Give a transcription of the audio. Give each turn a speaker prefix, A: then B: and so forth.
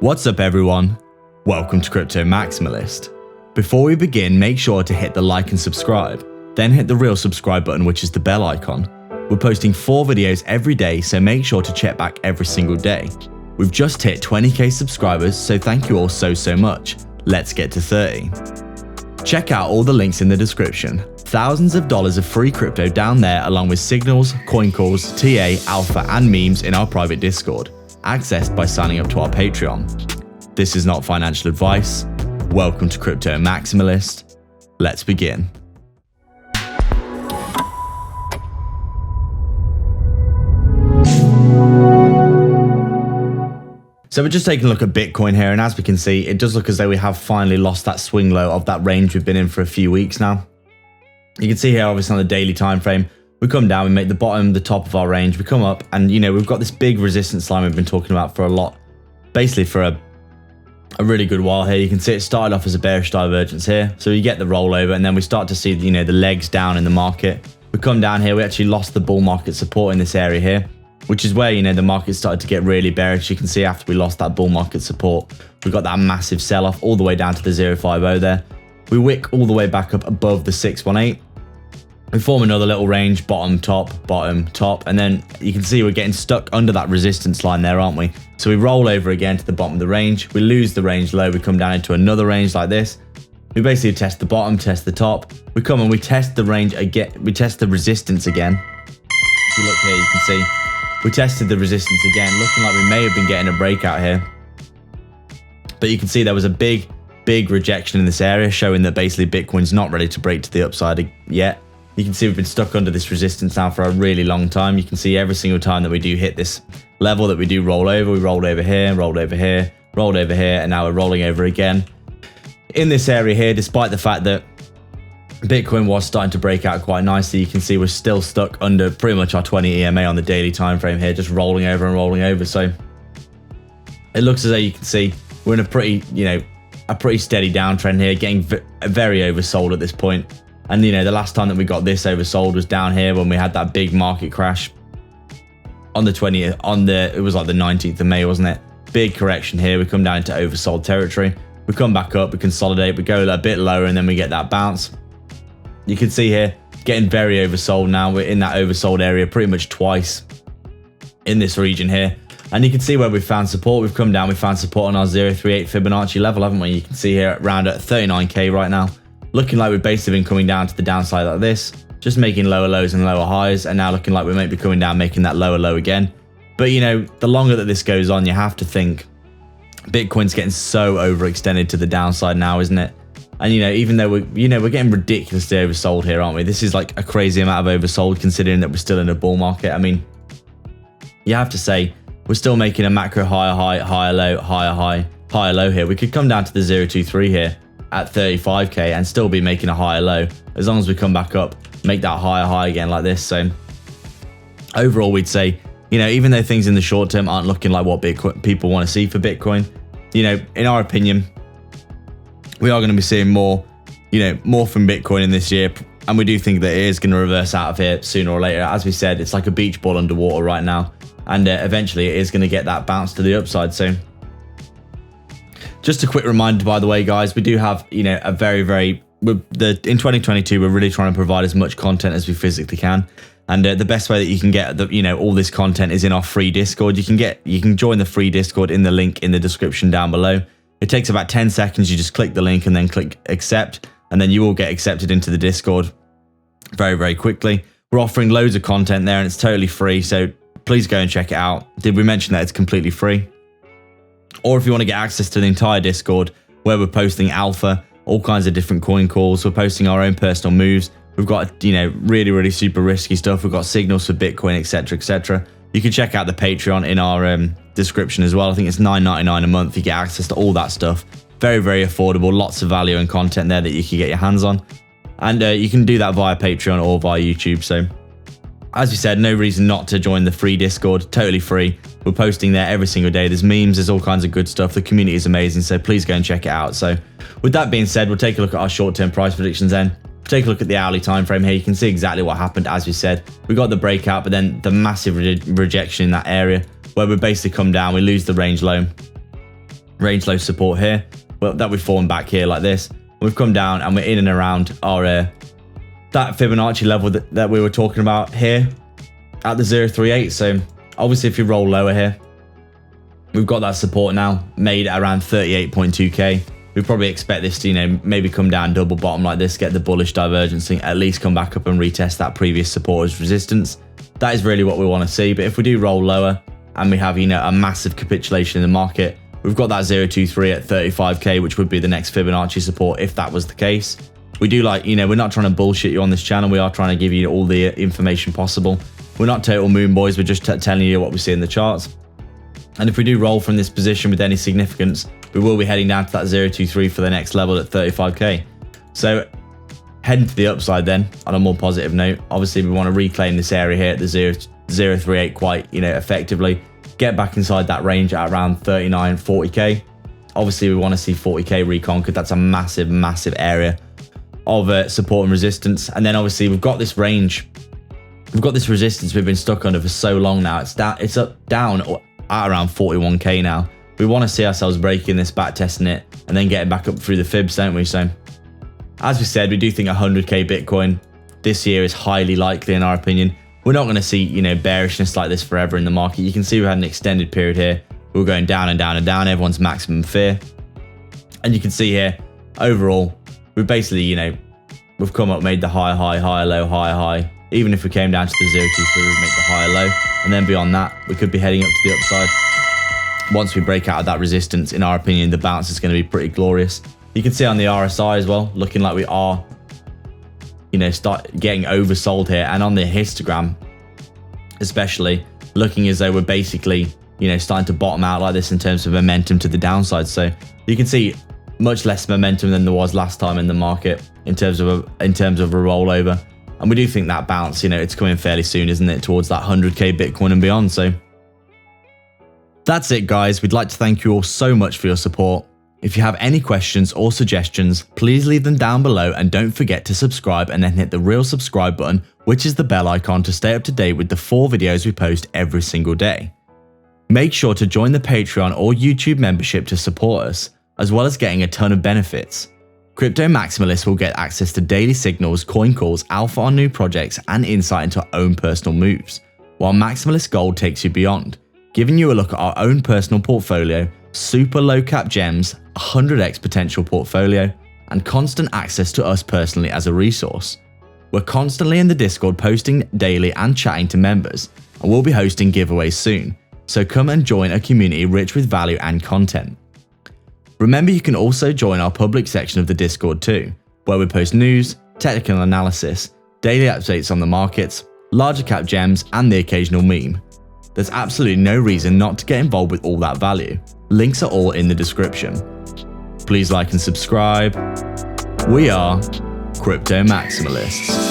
A: What's up everyone? Welcome to Crypto Maximalist. Before we begin, make sure to hit the like and subscribe, then hit the real subscribe button, which is the bell icon. We're posting 4 videos every day, so make sure to check back every single day. We've just hit 20k subscribers, so thank you all so much. Let's get to 30. Check out all the links in the description. Thousands of dollars of free crypto down there, along with signals, COINCALLS, TA, alpha and memes in our private Discord, accessed by signing up to our Patreon. This is not financial advice. Welcome to Crypto Maximalist. Let's begin. So we're just taking a look at Bitcoin here, and as we can see, it does look as though we have finally lost that swing low of that range we've been in for a few weeks now. You can see here, obviously on the daily time frame, we come down, we make the bottom the top of our range, we come up, and we've got this big resistance line we've been talking about for a lot, basically for a really good while here. You can see it started off as a bearish divergence here, so you get the rollover, and then we start to see the legs down in the market. We come down here, we actually lost the bull market support in this area here, which is where the market started to get really bearish. You can see after we lost that bull market support, we got that massive sell-off all the way down to the 050 there. We wick all the way back up above the 618. We form another little range, bottom, top, and then you can see we're getting stuck under that resistance line there, aren't we? So we roll over again to the bottom of the range, we lose the range low, we come down into another range like this. We basically test the bottom, test the top, we come and we test the range again, we test the resistance again. If you look here, you can see we tested the resistance again, looking like we may have been getting a breakout here. But you can see there was a big rejection in this area, showing that basically Bitcoin's not ready to break to the upside yet. You can see we've been stuck under this resistance now for a really long time. You can see every single time that we do hit this level that we do roll over, we rolled over here, rolled over here, rolled over here, and now we're rolling over again. In this area here, despite the fact that Bitcoin was starting to break out quite nicely, you can see we're still stuck under pretty much our 20 EMA on the daily time frame here, just rolling over and rolling over. So it looks as though you can see we're in a pretty steady downtrend here, getting very oversold at this point. And the last time that we got this oversold was down here when we had that big market crash on the 20th, it was like the 19th of May, wasn't it? Big correction here. We come down into oversold territory. We come back up, we consolidate, we go a bit lower, and then we get that bounce. You can see here, getting very oversold now. We're in that oversold area pretty much twice in this region here. And you can see where we found support. We've come down, we found support on our 038 Fibonacci level, haven't we? You can see here around at 39k right now. Looking like we've basically been coming down to the downside like this, just making lower lows and lower highs, and now looking like we might be coming down, making that lower low again. But the longer that this goes on, you have to think Bitcoin's getting so overextended to the downside now, isn't it? And even though we're getting ridiculously oversold here, aren't we? This is like a crazy amount of oversold considering that we're still in a bull market. I mean, you have to say we're still making a macro higher high, higher low, higher high, higher low here. We could come down to the 023 here at 35k and still be making a higher low, as long as we come back up, make that higher high again like this. So overall, we'd say, even though things in the short term aren't looking like what people want to see for Bitcoin, in our opinion, we are going to be seeing more from Bitcoin in this year. And we do think that it is going to reverse out of here sooner or later. As we said, it's like a beach ball underwater right now. And eventually it is going to get that bounce to the upside. So just a quick reminder, by the way, guys, we do have, a very, in 2022, we're really trying to provide as much content as we physically can. And the best way that you can get all this content is in our free Discord. You can join the free Discord in the link in the description down below. It takes about 10 seconds. You just click the link and then click accept, and then you will get accepted into the Discord very quickly. We're offering loads of content there, and it's totally free. So please go and check it out. Did we mention that it's completely free? Or if you want to get access to the entire Discord, where we're posting alpha, all kinds of different coin calls, we're posting our own personal moves. We've got, really super risky stuff. We've got signals for Bitcoin, etc. You can check out the Patreon in our description as well. I think it's $9.99 a month. You get access to all that stuff. Very affordable. Lots of value and content there that you can get your hands on. And you can do that via Patreon or via YouTube. So as we said, no reason not to join the free Discord. Totally free. We're posting there every single day. There's memes, there's all kinds of good stuff. The community is amazing, so please go and check it out. So with that being said, we'll take a look at our short-term price predictions then. Take a look at the hourly time frame here. You can see exactly what happened. As we said, we got the breakout, but then the massive rejection in that area where we basically come down, we lose the range low. range low support here, well, that we've fallen back here like this. We've come down and we're in and around our that Fibonacci level that we were talking about here at the 038. So obviously if you roll lower here, we've got that support now made at around 38.2k. We probably expect this to, you know, maybe come down double bottom like this, get the bullish divergence, at least come back up and retest that previous support as resistance. That is really what we want to see. But if we do roll lower and we have, you know, a massive capitulation in the market, we've got that 023 at 35k, which would be the next Fibonacci support if that was the case. We do, like, you know, we're not trying to bullshit you on this channel. We are trying to give you all the information possible. We're not total moon boys. We're just telling you what we see in the charts. And if we do roll from this position with any significance, we will be heading down to that 023 for the next level at 35k. So heading to the upside then, on a more positive note, obviously we want to reclaim this area here at the 038 quite, you know, effectively. Get back inside that range at around 39, 40k. Obviously we want to see 40k reconquered. That's a massive, massive area of support and resistance. And then obviously we've got this range. We've got this resistance we've been stuck under for so long now. It's down at around 41k now. We want to see ourselves breaking this, back testing it, and then getting back up through the fibs, don't we? So as we said, we do think 100k Bitcoin this year is highly likely in our opinion. We're not going to see, you know, bearishness like this forever in the market. You can see we had an extended period here. We were going down and down and down. Everyone's maximum fear. And you can see here, overall, we've basically, you know, we've come up, made the high, high, high, low, high, high. Even if we came down to the 023, we'd make the higher low. And then beyond that, we could be heading up to the upside. Once we break out of that resistance, in our opinion, the bounce is going to be pretty glorious. You can see on the RSI as well, looking like we are, you know, start getting oversold here. And on the histogram, especially, looking as though we're basically, you know, starting to bottom out like this in terms of momentum to the downside. So you can see much less momentum than there was last time in the market in terms of a rollover. And we do think that bounce, you know, it's coming fairly soon, isn't it, towards that 100k Bitcoin and beyond. So that's it, guys. We'd like to thank you all so much for your support. If you have any questions or suggestions, please leave them down below, and don't forget to subscribe and then hit the real subscribe button, which is the bell icon, to stay up to date with the 4 videos we post every single day. Make sure to join the Patreon or YouTube membership to support us, as well as getting a ton of benefits. Crypto Maximalists will get access to daily signals, coin calls, alpha on new projects, and insight into our own personal moves, while Maximalist Gold takes you beyond, giving you a look at our own personal portfolio, super low cap gems, 100x potential portfolio, and constant access to us personally as a resource. We're constantly in the Discord posting daily and chatting to members, and we'll be hosting giveaways soon, so come and join a community rich with value and content. Remember, you can also join our public section of the Discord too, where we post news, technical analysis, daily updates on the markets, larger cap gems, and the occasional meme. There's absolutely no reason not to get involved with all that value. Links are all in the description. Please like and subscribe. We are Crypto Maximalists.